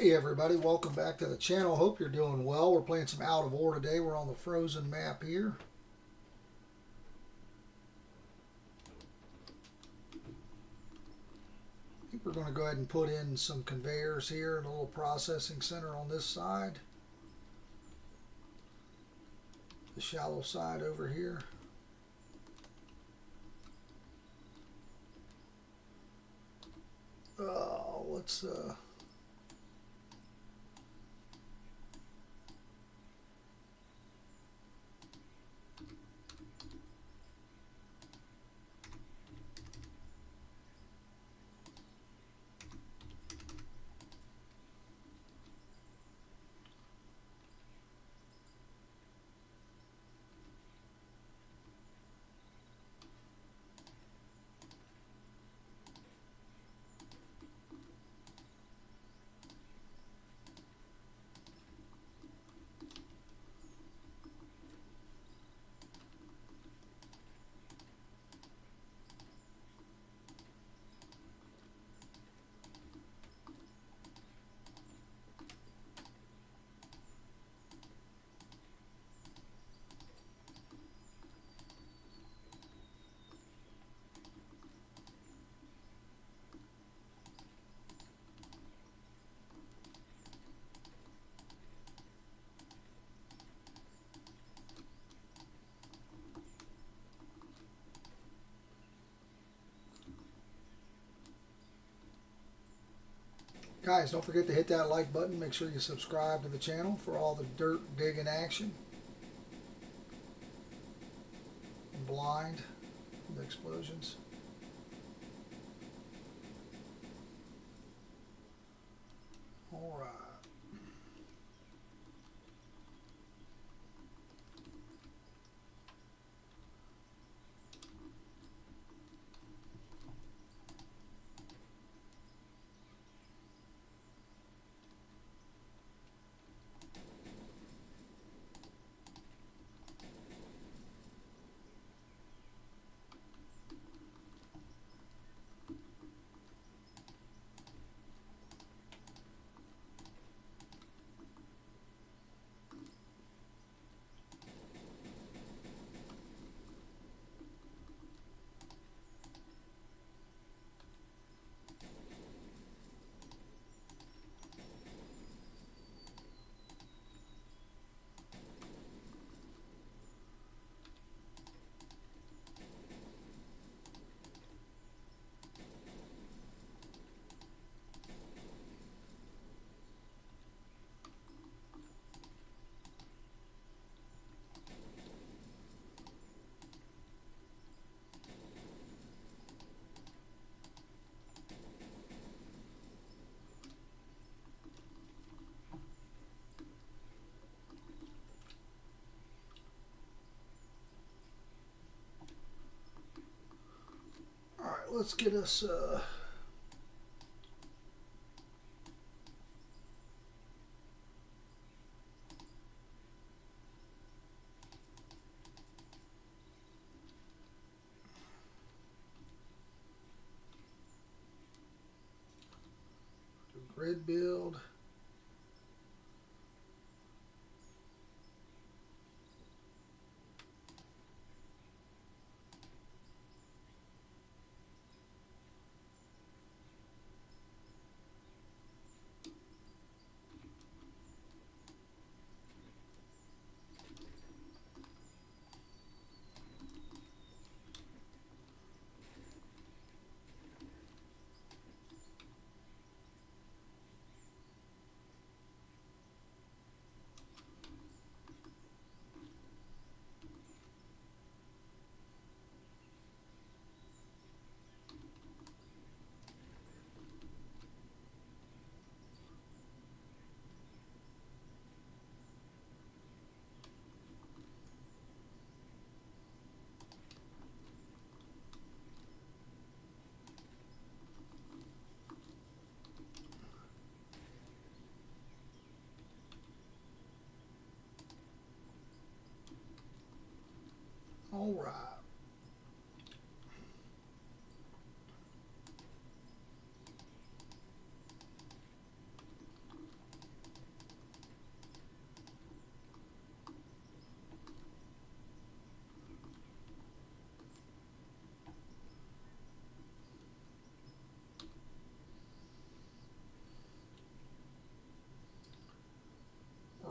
Hey everybody, welcome back to the channel. Hope you're doing well. We're playing some Out of War today. We're on the frozen map here. I think we're going to go ahead and put in some conveyors here and a little processing center on this side. The shallow side over here. Let's Guys, don't forget to hit that like button. Make sure you subscribe to the channel for all the dirt digging action. I'm blind from the explosions. All right. All right, let's get us grid build.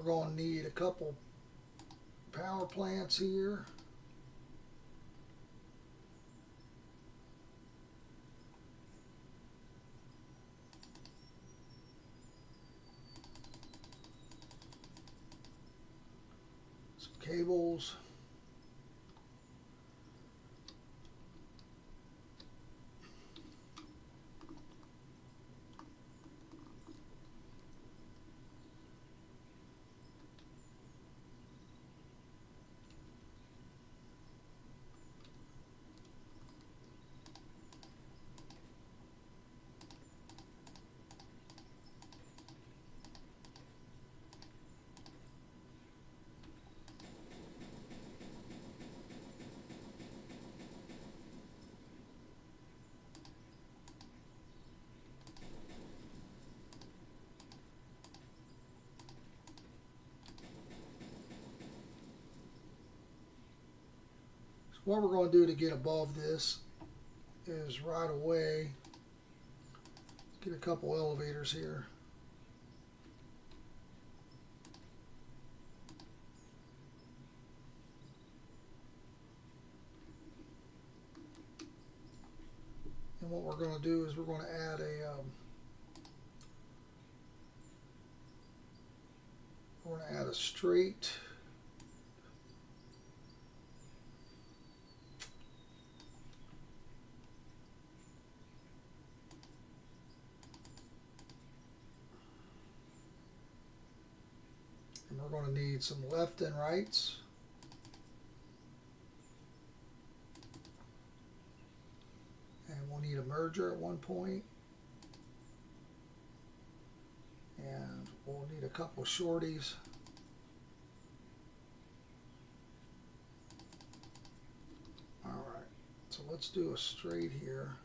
going to need a couple power plants here. Some cables. What we're going to do to get above this is right away get a couple elevators here. And what we're going to do is we're going to add a straight and we're going to need some left and rights. And we'll need a merger at one point. And we'll need a couple shorties. Alright, so let's do a straight here.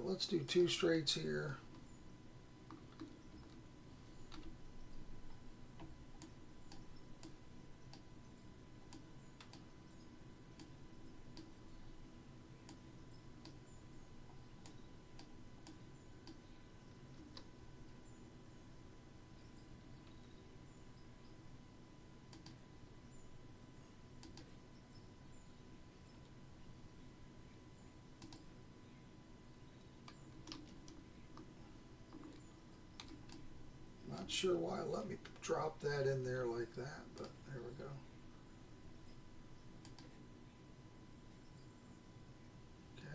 Let's do two straights here. Not sure why it let me drop that in there like that, but there we go.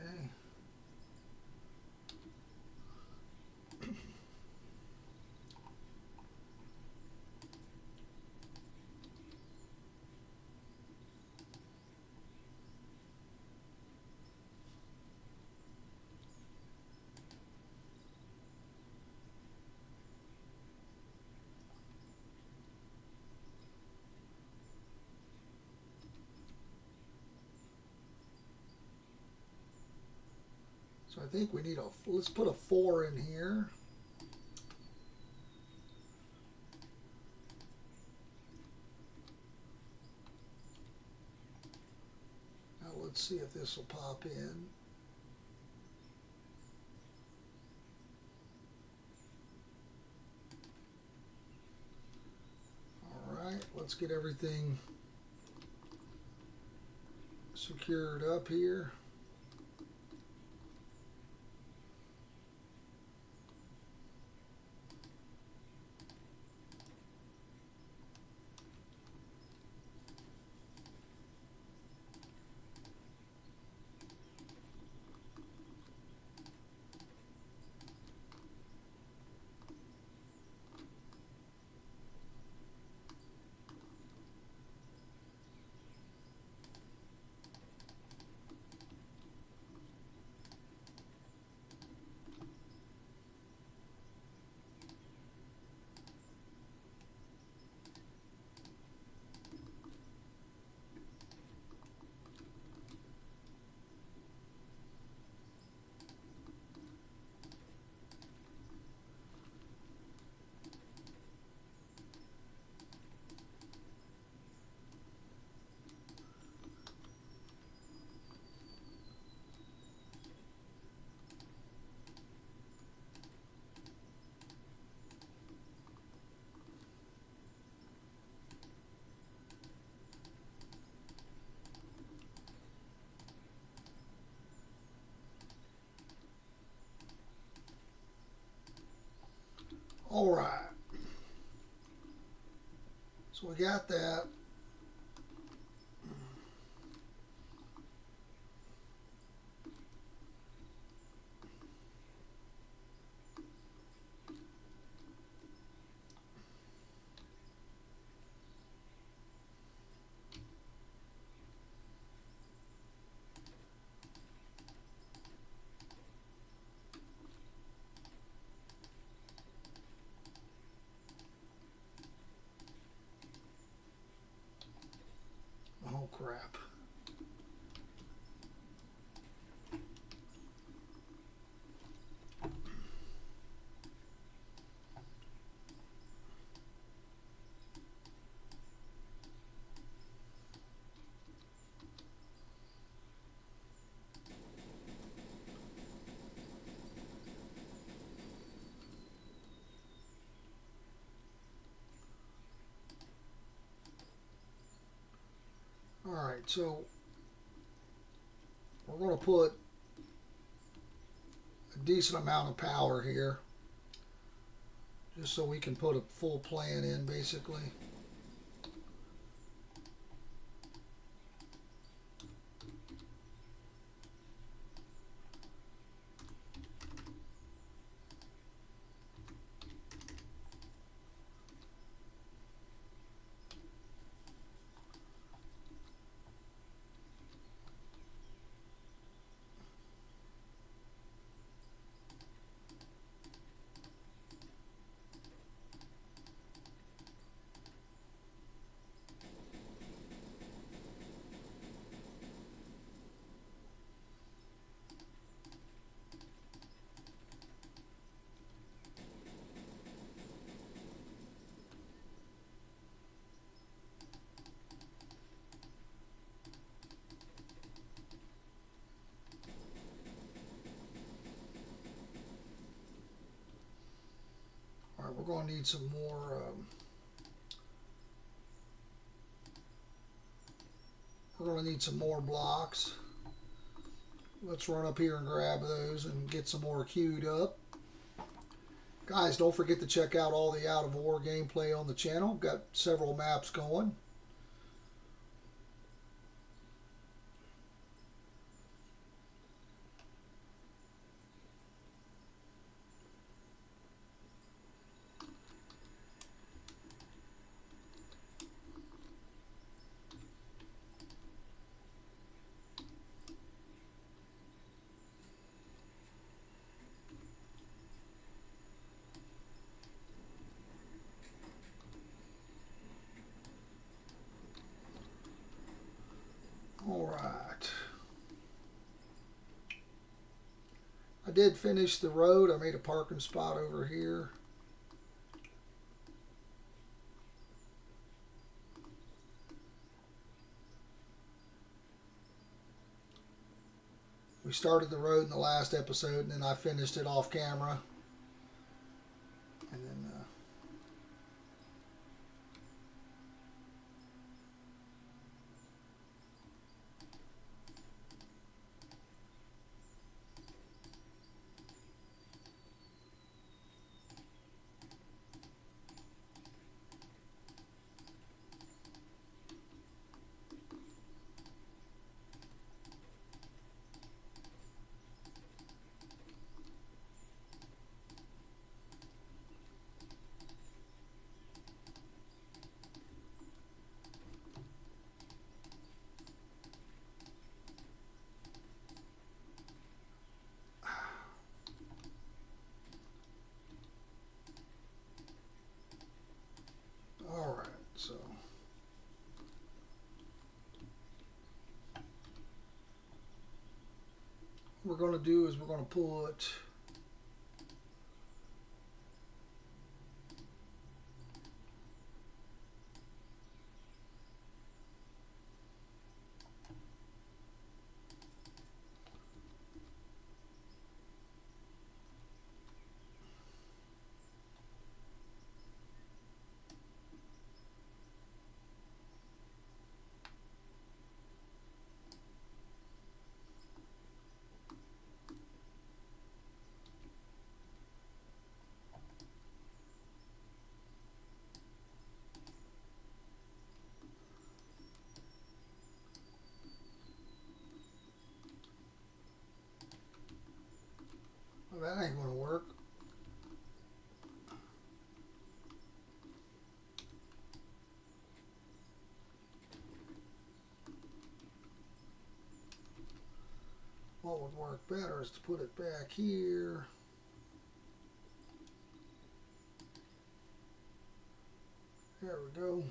Okay. So I think we need let's put a 4 in here. Now let's see if this will pop in. All right, let's get everything secured up here. So we got that. Oh crap. Alright, so we're going to put a decent amount of power here, just so we can put a full plan in basically. Alright, we're going to need some more blocks. Let's run up here and grab those and get some more queued up. Guys, don't forget to check out all the Out of War gameplay on the channel. Got several maps going. Alright. I did finish the road. I made a parking spot over here. We started the road in the last episode and then I finished it off camera. And then alright, so what we're going to do is we're going to put that ain't going to work. What would work better is to put it back here. There we go.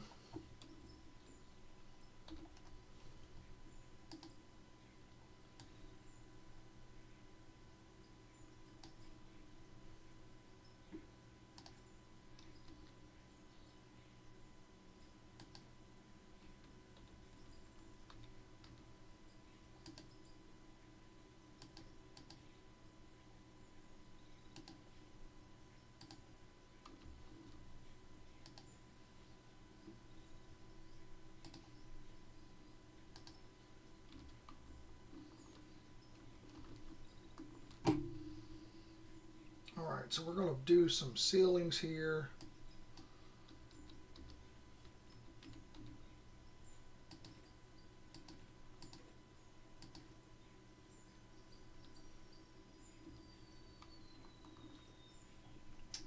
Alright, so we're going to do some ceilings here.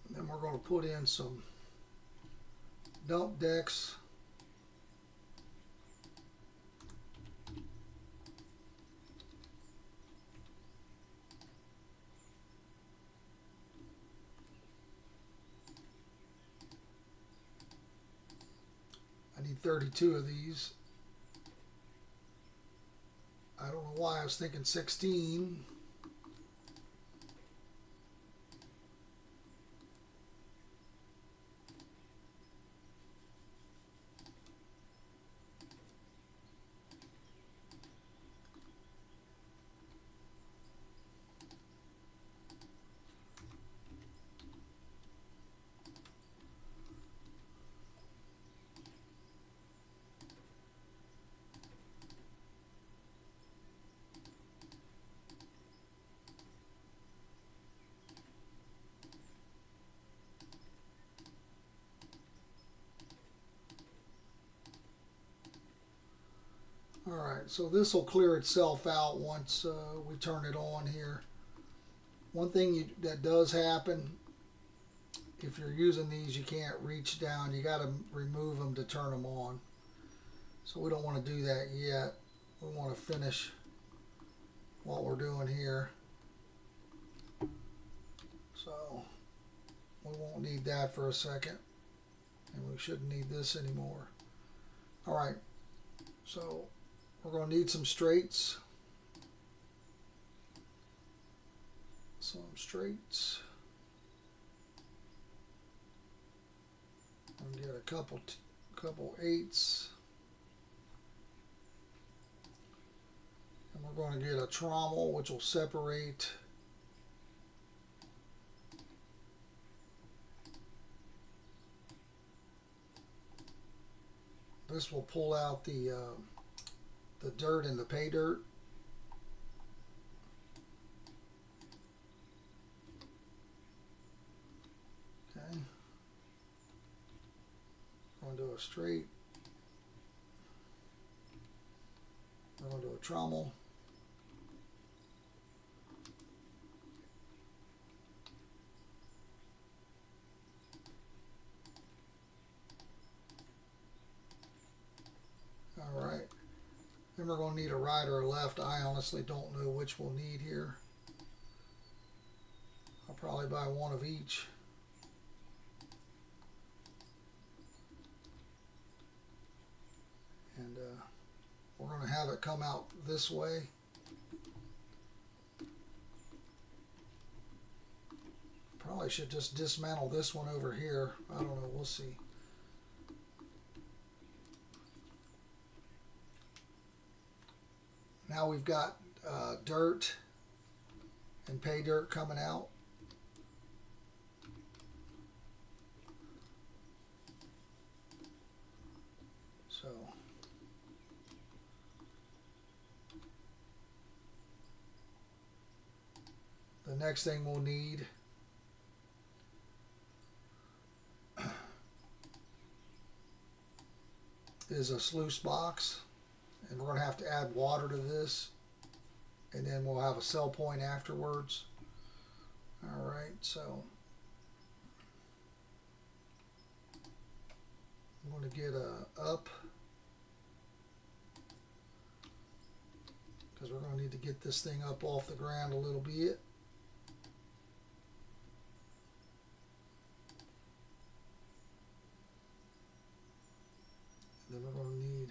And then we're going to put in some dump decks. I need 32 of these. I don't know why I was thinking 16. Alright, so this will clear itself out once we turn it on here. One thing that does happen, if you're using these, you can't reach down. You got to remove them to turn them on. So we don't want to do that yet. We want to finish what we're doing here. So we won't need that for a second. And we shouldn't need this anymore. Alright, so we're going to need some straights. Some straights. I'm going to get a couple eights. And we're going to get a trommel, which will separate this. Will pull out the dirt and the pay dirt. Okay. I'm going to do a straight. I'm going to do a trommel. All right. Then we're going to need a right or a left. I honestly don't know which we'll need here. I'll probably buy one of each. And we're going to have it come out this way. Probably should just dismantle this one over here. I don't know. We'll see. Now we've got dirt and pay dirt coming out. So the next thing we'll need is a sluice box. And we're going to have to add water to this. And then we'll have a cell point afterwards. All right, so I'm going to get a up because we're going to need to get this thing up off the ground a little bit. Then we're going to need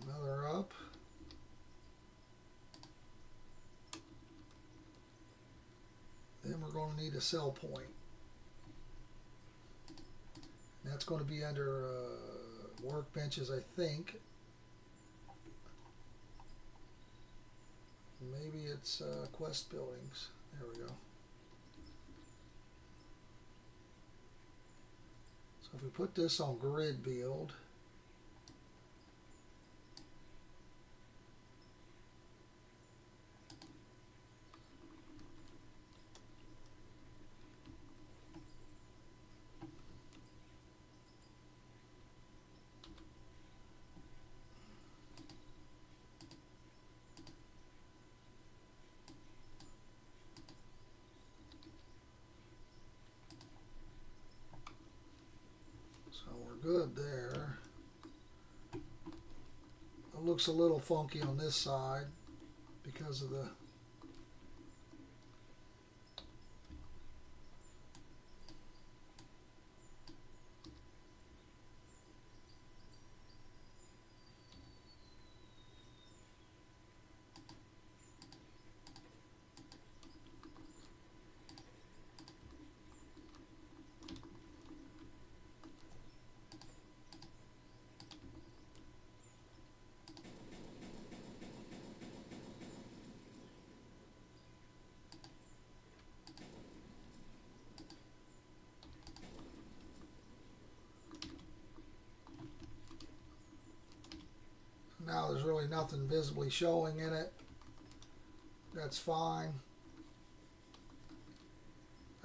another up. Then we're going to need a sell point. And that's going to be under workbenches, I think. Maybe it's quest buildings. There we go. So if we put this on grid build, so we're good there. It looks a little funky on this side because of the now there's really nothing visibly showing in it. That's fine.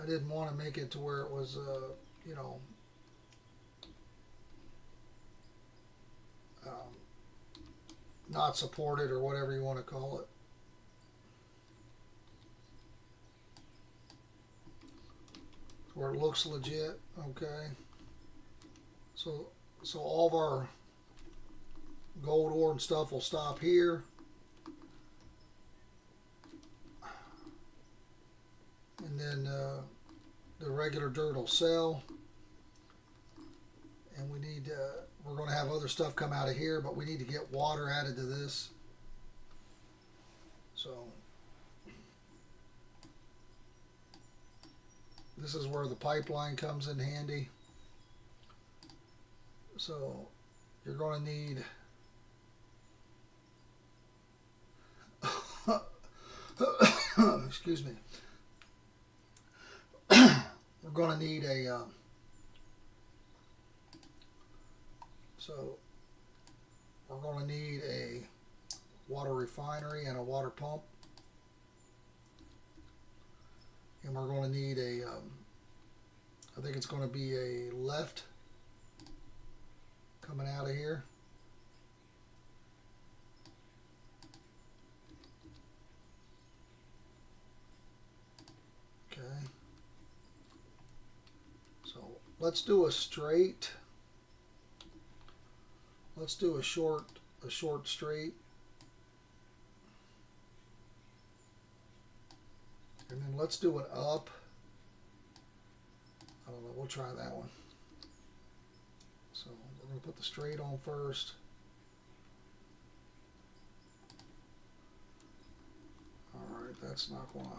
I didn't want to make it to where it was, you know, not supported or whatever you want to call it. Where it looks legit, okay. So all of our gold ore and stuff will stop here. And then the regular dirt will sell. And we need, we're going to have other stuff come out of here, but we need to get water added to this. So this is where the pipeline comes in handy. So you're going to need excuse me. We're going to need a so we're going to need a water refinery and a water pump, and we're going to need a I think it's going to be a left coming out of here. Okay. So let's do a straight. Let's do a short straight. And then let's do an up. I don't know, we'll try that one. So we're going to put the straight on first. Alright, that's not going to...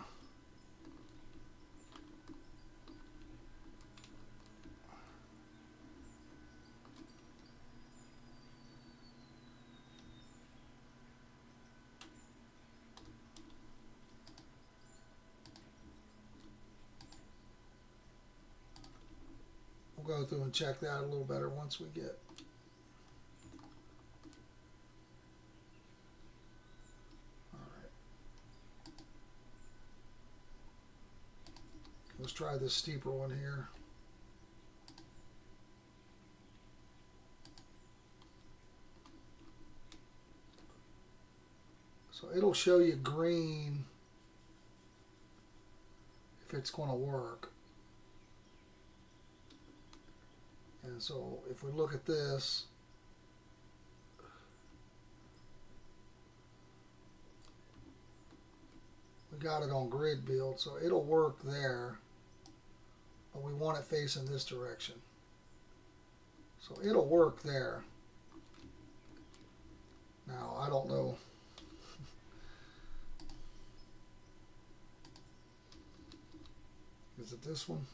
We'll go through and check that a little better once we get... Let's try this steeper one here. So it'll show you green if it's going to work. And so if we look at this, we got it on grid build, so it'll work there, but we want it facing this direction. So it'll work there. Now, I don't know. Is it this one?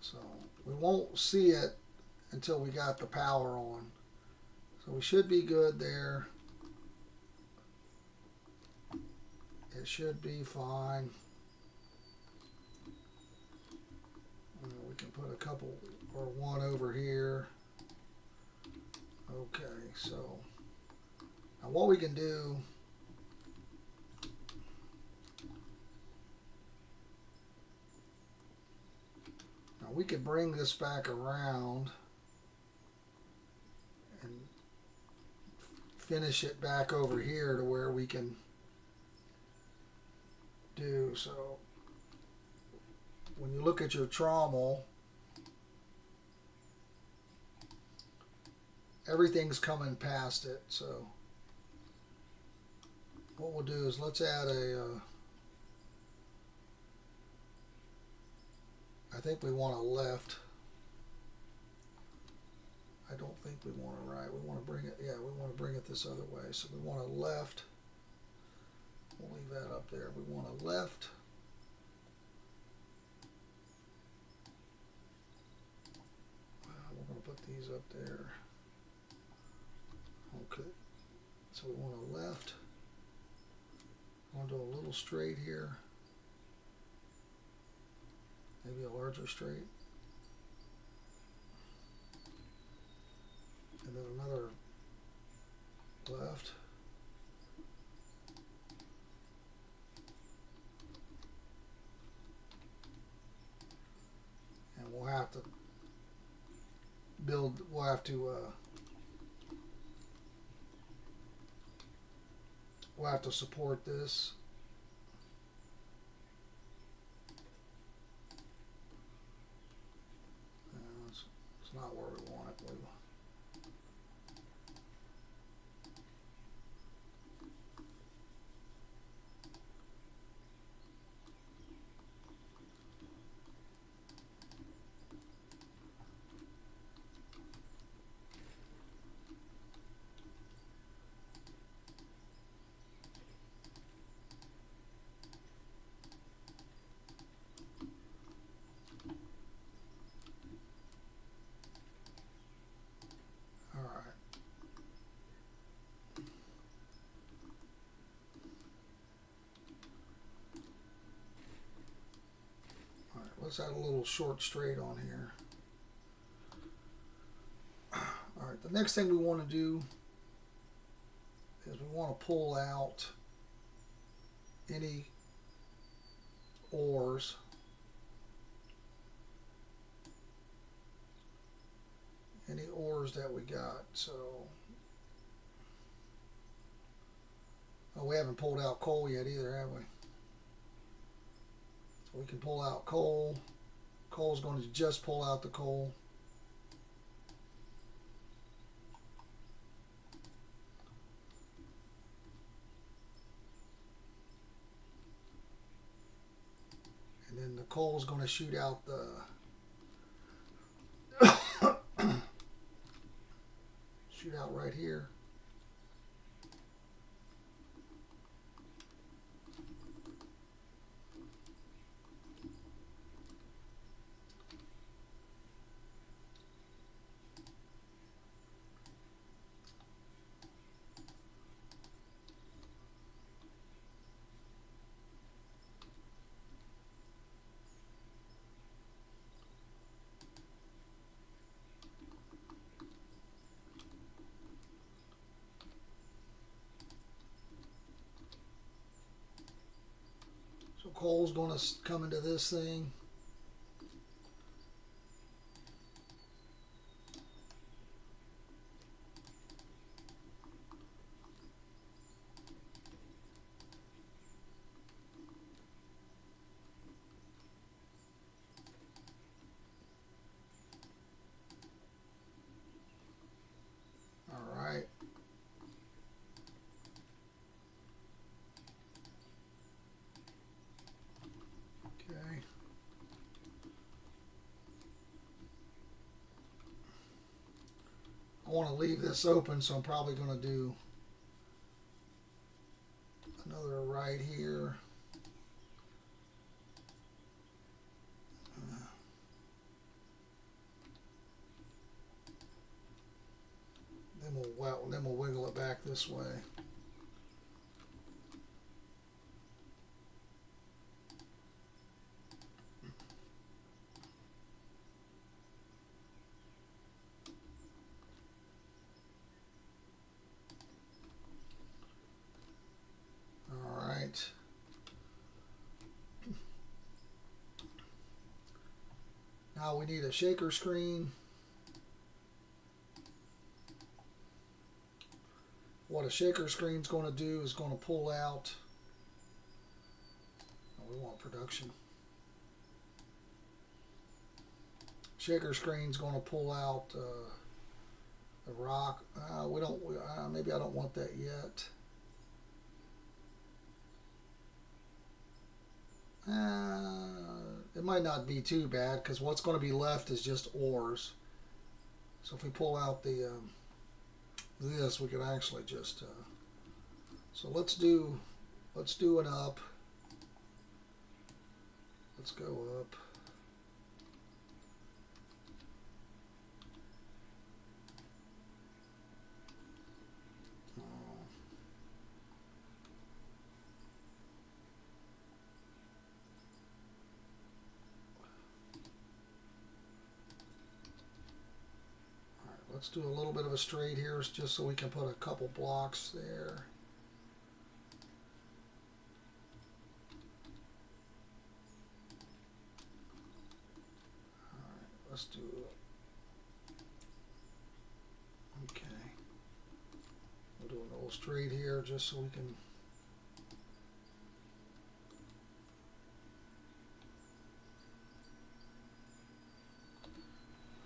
So we won't see it until we got the power on. So we should be good there. It should be fine. We can put a couple or one over here. Okay, so now what we can do, now we could bring this back around and finish it back over here to where we can do so. When you look at your trommel, everything's coming past it. So what we'll do is let's add a, I think we want a left. I don't think we want a right. We want to bring it, yeah, we want to bring it this other way. So we want a left. We'll leave that up there. We want a left. We're going to put these up there. Okay. So we want a left. I want to do a little straight here. Maybe a larger straight. And then another left. And we'll have to build, we'll have to support this. It's not where we want it. Let's add a little short straight on here. All right, the next thing we want to do is we want to pull out any ores. Any ores that we got. So, oh, we haven't pulled out coal yet either, have we? We can pull out coal. Coal's going to just pull out the coal. And then the coal's going to shoot out the shoot out right here. Coal's going to come into this thing. I want to leave this open, so I'm probably going to do another right here. Then we'll wiggle it back this way. All right. Now we need a shaker screen. What a shaker screen is going to do is going to pull out, we want production. Shaker screen is going to pull out the rock. Maybe I don't want that yet. It might not be too bad because what's going to be left is just ores. So if we pull out the this, we could actually just so let's do an up. Let's go up. Let's do a little bit of a straight here just so we can put a couple blocks there. All right, let's do okay. We'll do an old straight here just so we can.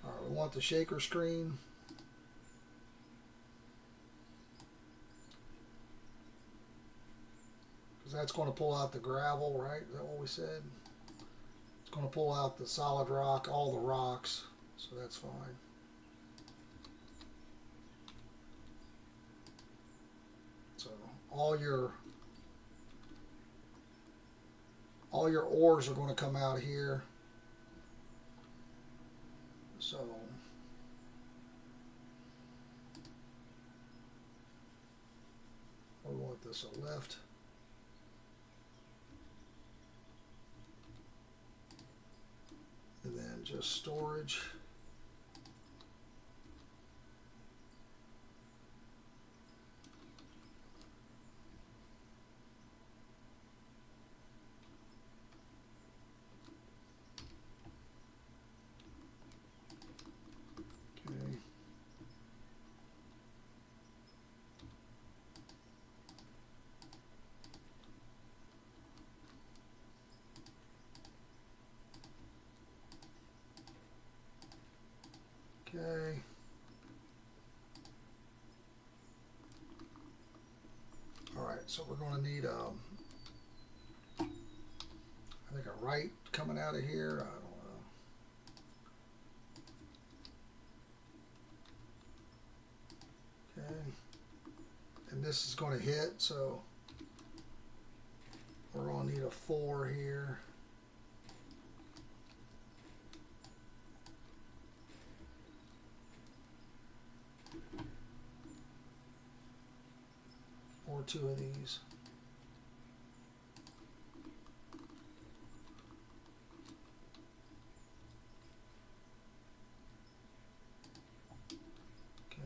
All right, we want the shaker screen. That's going to pull out the gravel, right? Is that what we said? It's going to pull out the solid rock, all the rocks, so that's fine. So all your ores are going to come out here. So we want this left. And then just storage. Okay. Okay. All right, so we're going to need I think a right coming out of here. I don't know. Okay. And this is going to hit, so we're going to need a 4 here. Or 2 of these. Okay.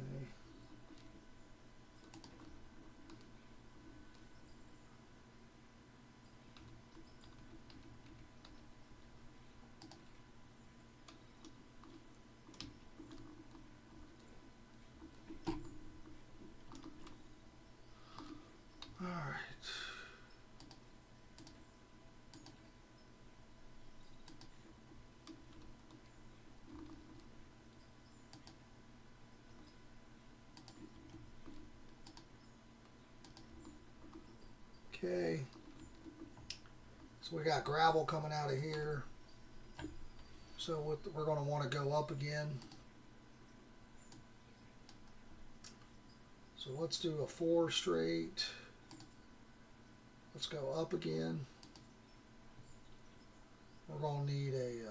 All right. Okay, so we got gravel coming out of here. So we're going to want to go up again. So let's do a 4 straight. Let's go up again. We're going to need a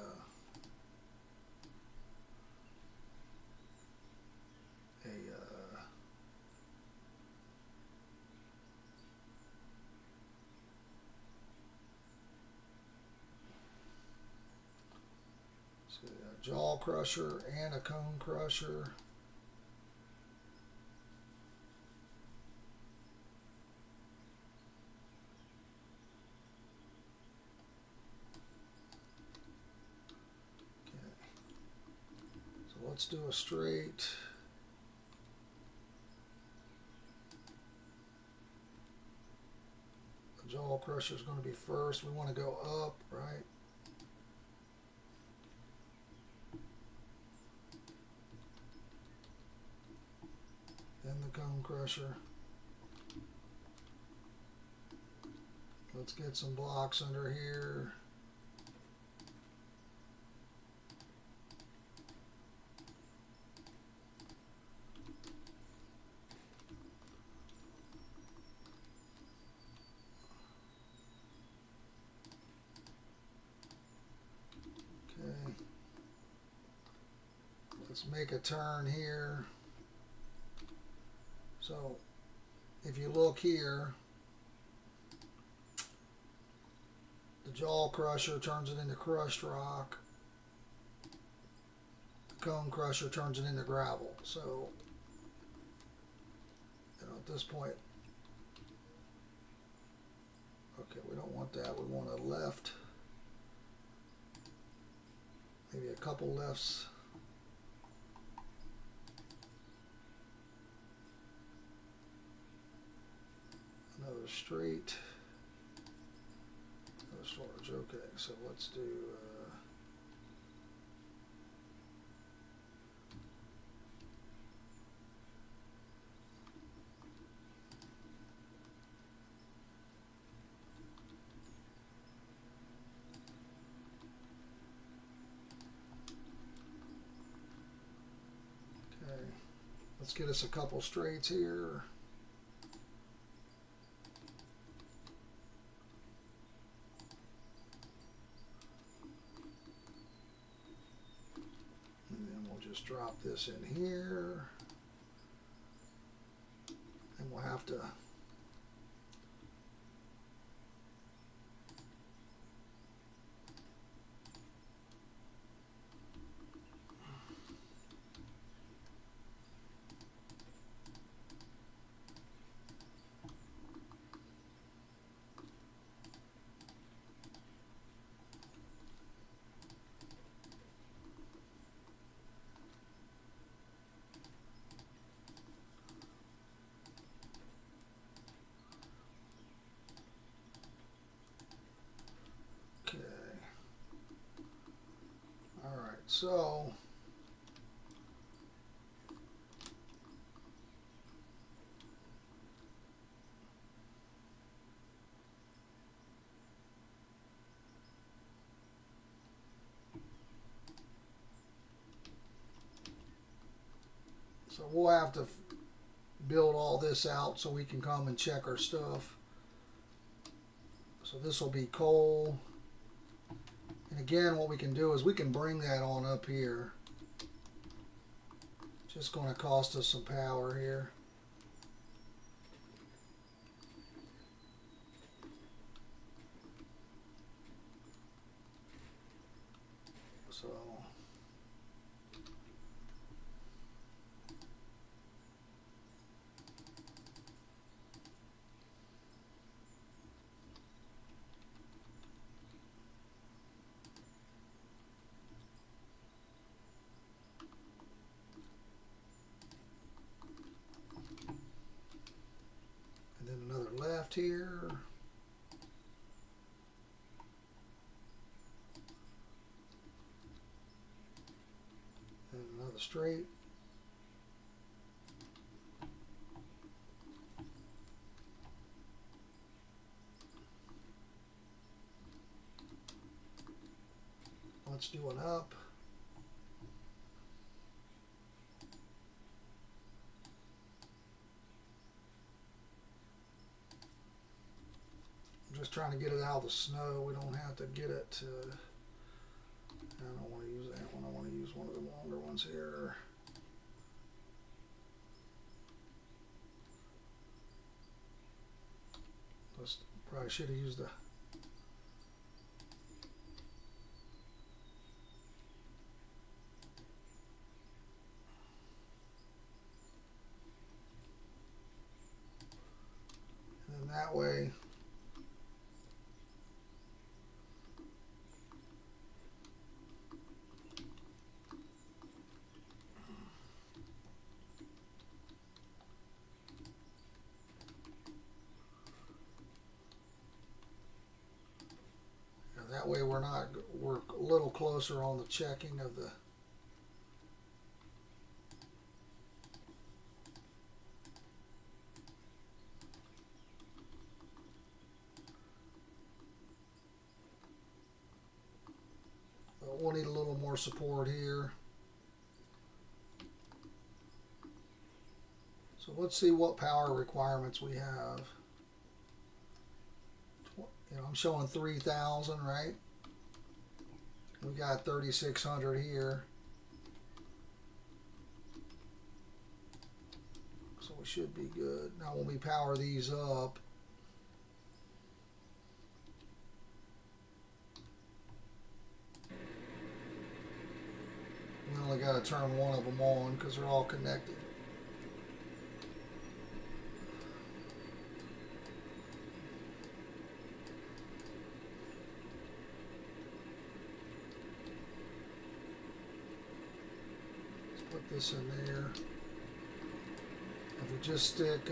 jaw crusher and a cone crusher. Okay. So let's do a straight. The jaw crusher is going to be first. We want to go up, right? Then the cone crusher. Let's get some blocks under here. Okay. Let's make a turn here. So if you look here, the jaw crusher turns it into crushed rock. The cone crusher turns it into gravel. So, at this point, okay, we don't want that. We want a left, maybe a couple lefts. Another straight, another storage. Okay, so let's do okay, let's get us a couple straights here. Just drop this in here, and we'll have to so we'll have to build all this out so we can come and check our stuff. So this will be coal. And again, what we can do is we can bring that on up here. Just going to cost us some power here. So left here. And another straight. Let's do an up. just trying to get it out of the snow. We don't have to get it to, I don't want to use that one. I want to use one of the longer ones here. Just probably should have used the and that way we're a little closer on the checking of the we'll need a little more support here. So let's see what power requirements we have. I'm showing 3,000, right? We got 3,600 here. So we should be good. Now when we power these up, we only got to turn one of them on because they're all connected. Put this in there. If we just stick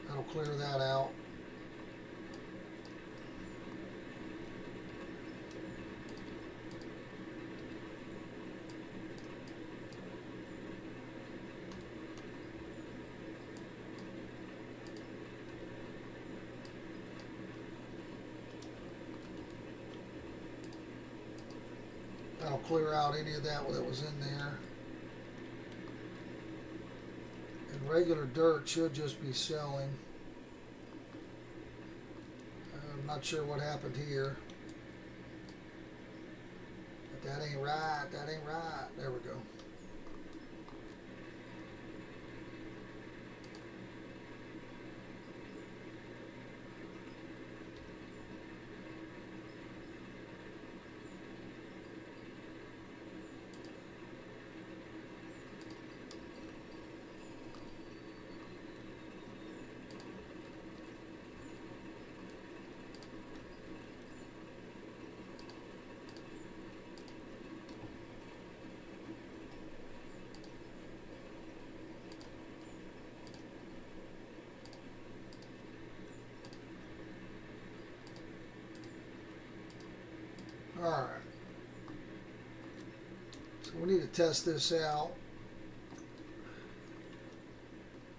that'll clear that out. That'll clear out any of that was in there. And regular dirt should just be selling. I'm not sure what happened here. But that ain't right. That ain't right. There we go. Alright, so we need to test this out.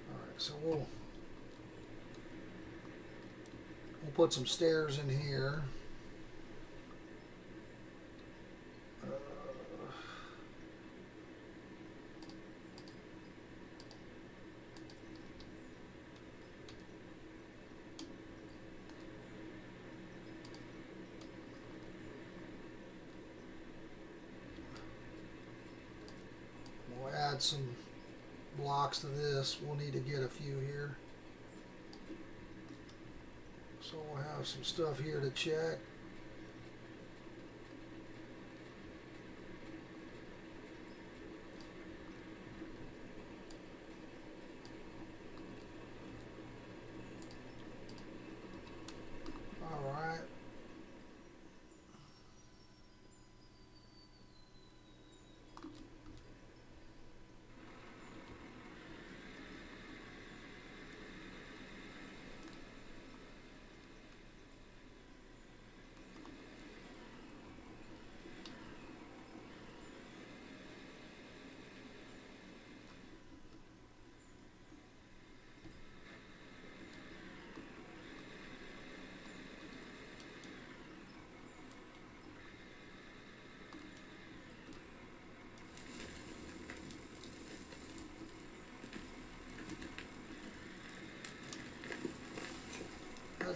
Alright, so we'll put some stairs in here. Add some blocks to this. We'll need to get a few here. So we'll have some stuff here to check. All right.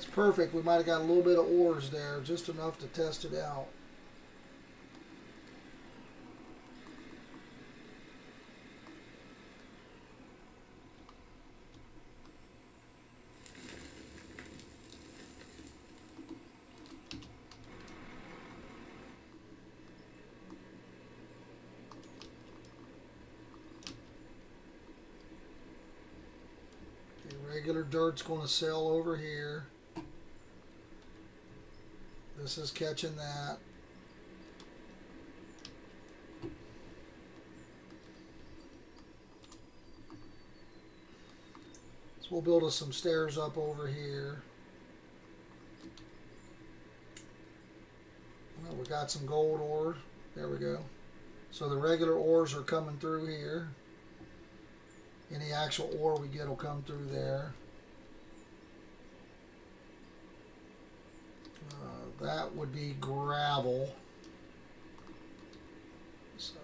It's perfect. We might have got a little bit of ores there, just enough to test it out. Regular dirt's going to sell over here. This is catching that. So we'll build us some stairs up over here. Well, we got some gold ore. There we go. So the regular ores are coming through here. Any actual ore we get will come through there. That would be gravel. So,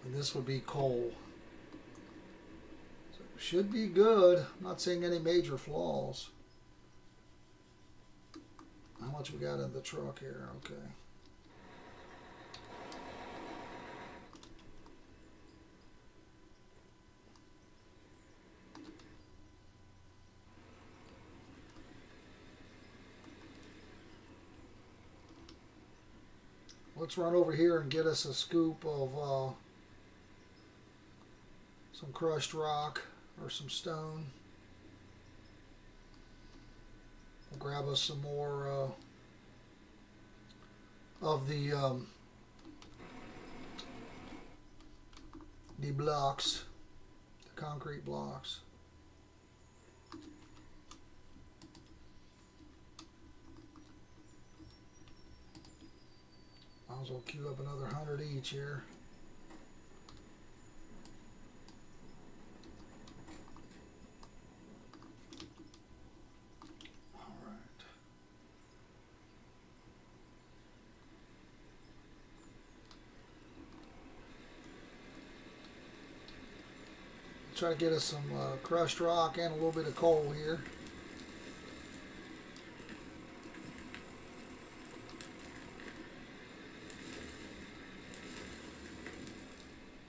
and this would be coal. So should be good. I'm not seeing any major flaws. How much we got in the truck here? Okay. Let's run over here and get us a scoop of some crushed rock or some stone. We'll grab us some more of the blocks, the concrete blocks. Might as well queue up another 100 each here. All right. Try to get us some crushed rock and a little bit of coal here.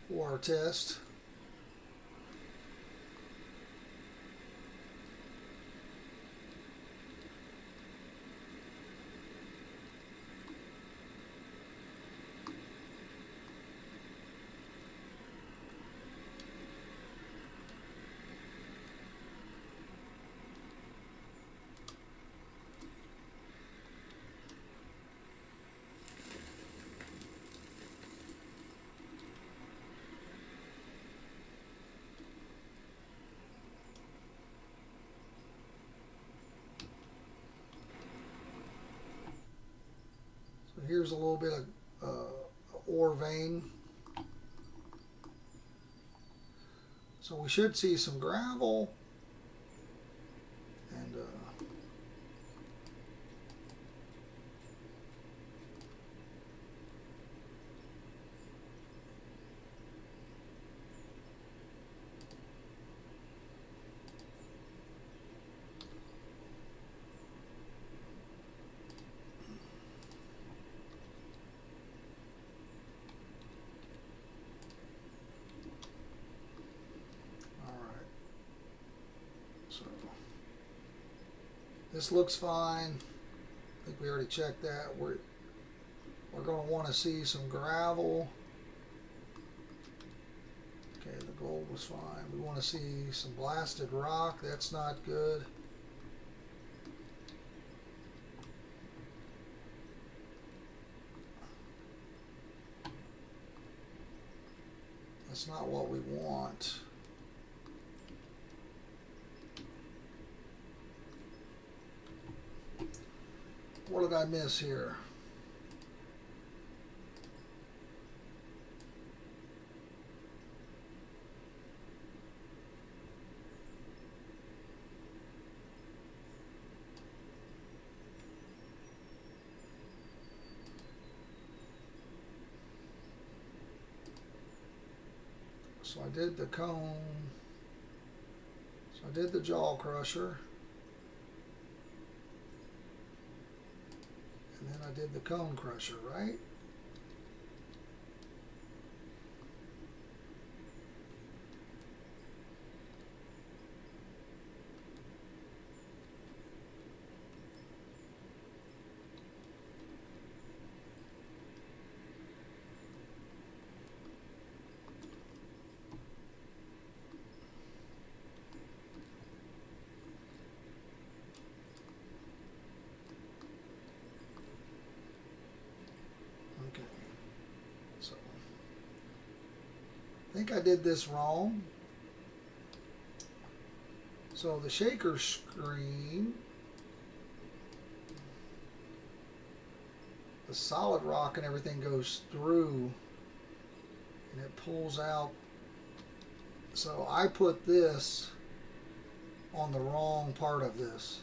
For our test. Here's a little bit of ore vein. So we should see some gravel and this looks fine. I think we already checked that. We're going to want to see some gravel. Okay, the gold was fine. We want to see some blasted rock. That's not good. That's not what we want. What did I miss here? So I did the cone. So I did the jaw crusher. I did the cone crusher, right? Okay. So I think I did this wrong. So the shaker screen, the solid rock and everything goes through and it pulls out. So I put this on the wrong part of this.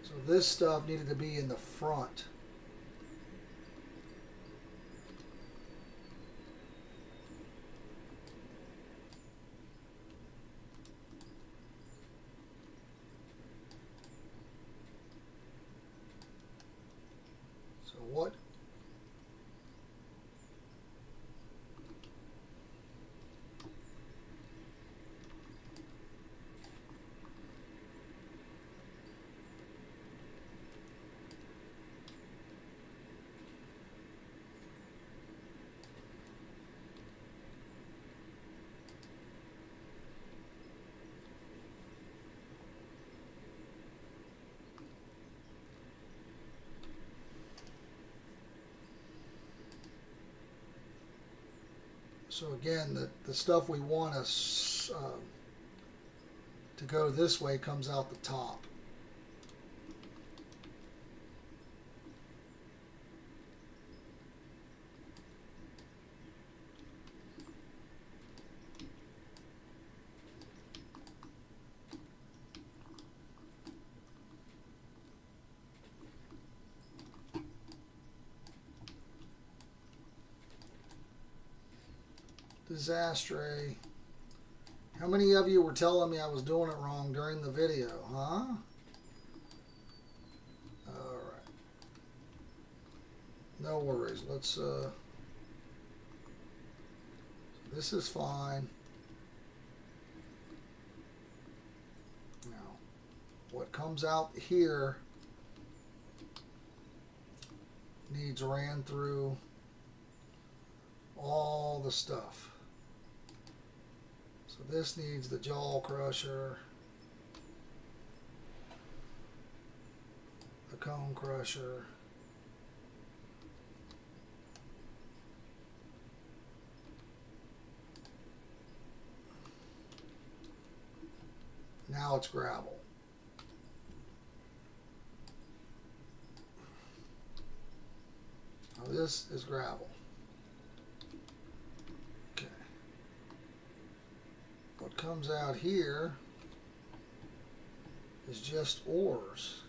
So this stuff needed to be in the front. So what? So again, the stuff we want to go this way comes out the top. Disaster. How many of you were telling me I was doing it wrong during the video, huh? Alright. No worries. Let's, this is fine. Now, what comes out here needs ran through all the stuff. So this needs the jaw crusher, the cone crusher, now it's gravel. Now this is gravel. What comes out here is just ores.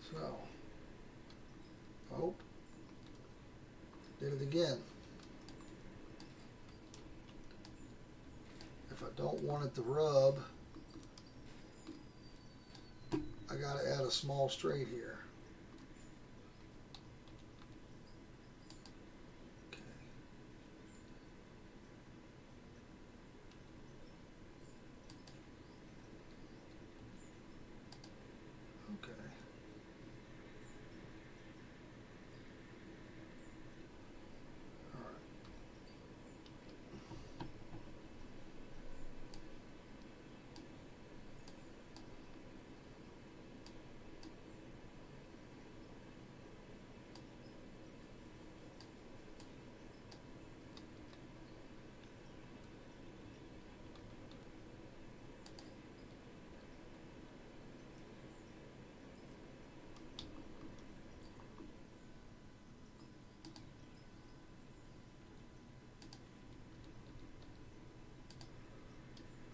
So, oh, did it again. If I don't want it to rub, I got to add a small straight here.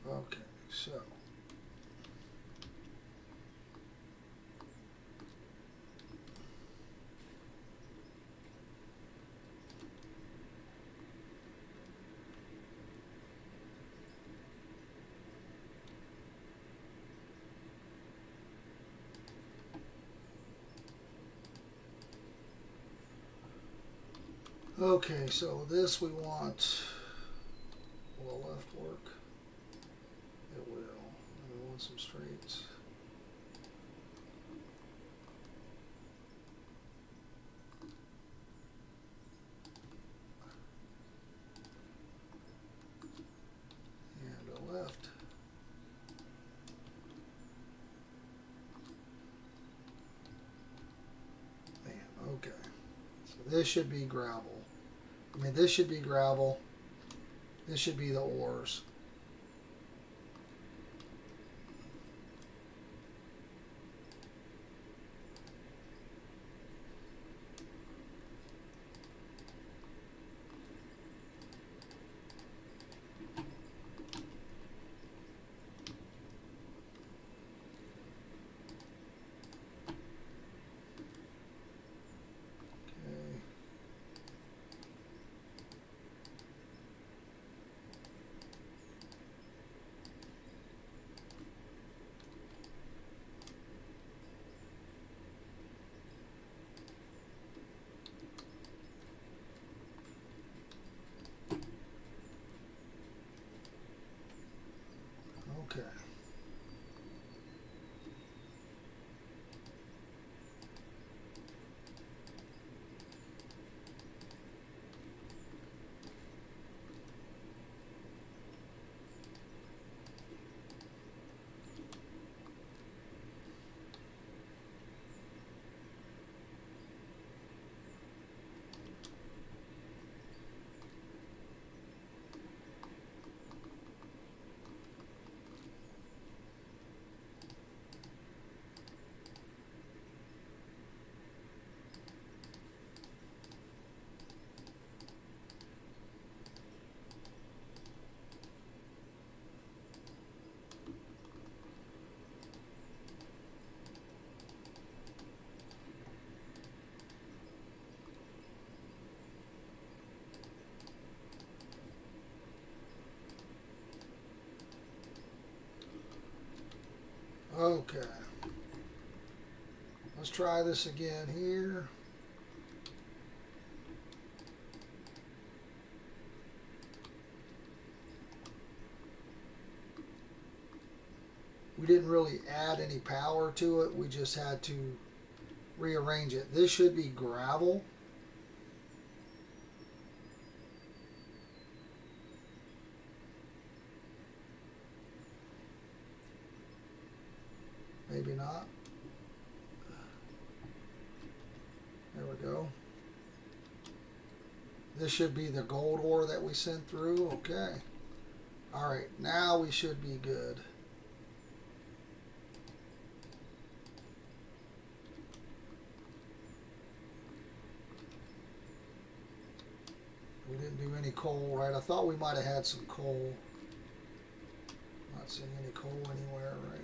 Okay, so Okay, so this we want. Will left work? It will. And we want some straights. And a left. Man, okay. So this should be gravel. I mean, this should be gravel. This should be the ores. Okay. Okay. Let's try this again here. We didn't really add any power to it. We just had to rearrange it. This should be gravel. Maybe not. There we go. This should be the gold ore that we sent through. Okay. All right. Now we should be good. We didn't do any coal, right? I thought we might have had some coal. Not seeing any coal anywhere, right?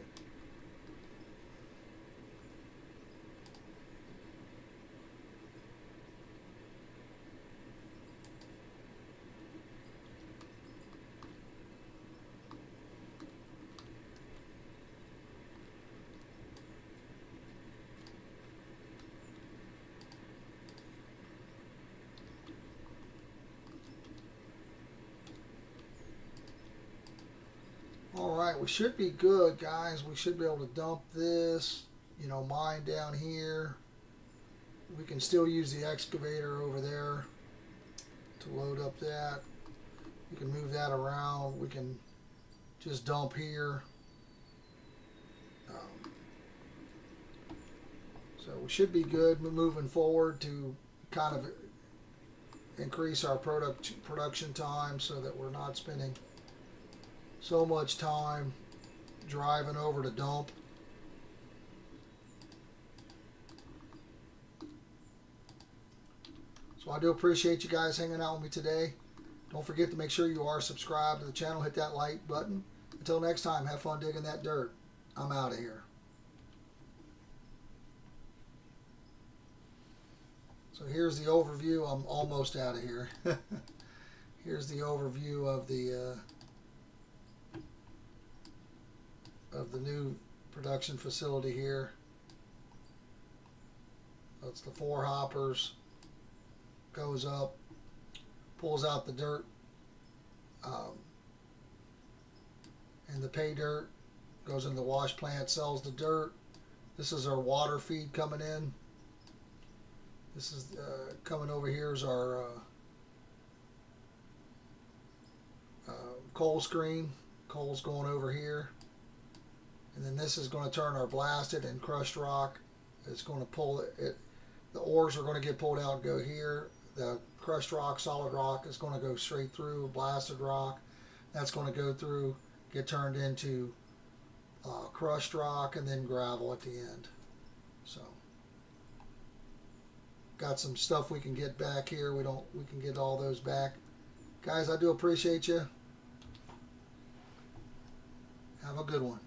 All right, we should be good, guys. We should be able to dump this, mine down here. We can still use the excavator over there to load up that. We can move that around. We can just dump here. So we should be good moving forward to kind of increase our production time so that we're not spending so much time driving over to dump. So I do appreciate you guys hanging out with me today. Don't forget to make sure you are subscribed to the channel. Hit that like button. Until next time, have fun digging that dirt. I'm out of here. So here's the overview. I'm almost out of here. Here's the overview of the new production facility here. That's the 4 hoppers. Goes up pulls out the dirt and the pay dirt, goes in the wash plant, sells the dirt. This is our water feed coming in. This is coming over here is our coal screen. Coal's going over here. And then this is going to turn our blasted and crushed rock. It's going to pull it. The ores are going to get pulled out and go here. The crushed rock, solid rock is going to go straight through. Blasted rock, that's going to go through, get turned into crushed rock, and then gravel at the end. So, got some stuff we can get back here. We can get all those back. Guys, I do appreciate you. Have a good one.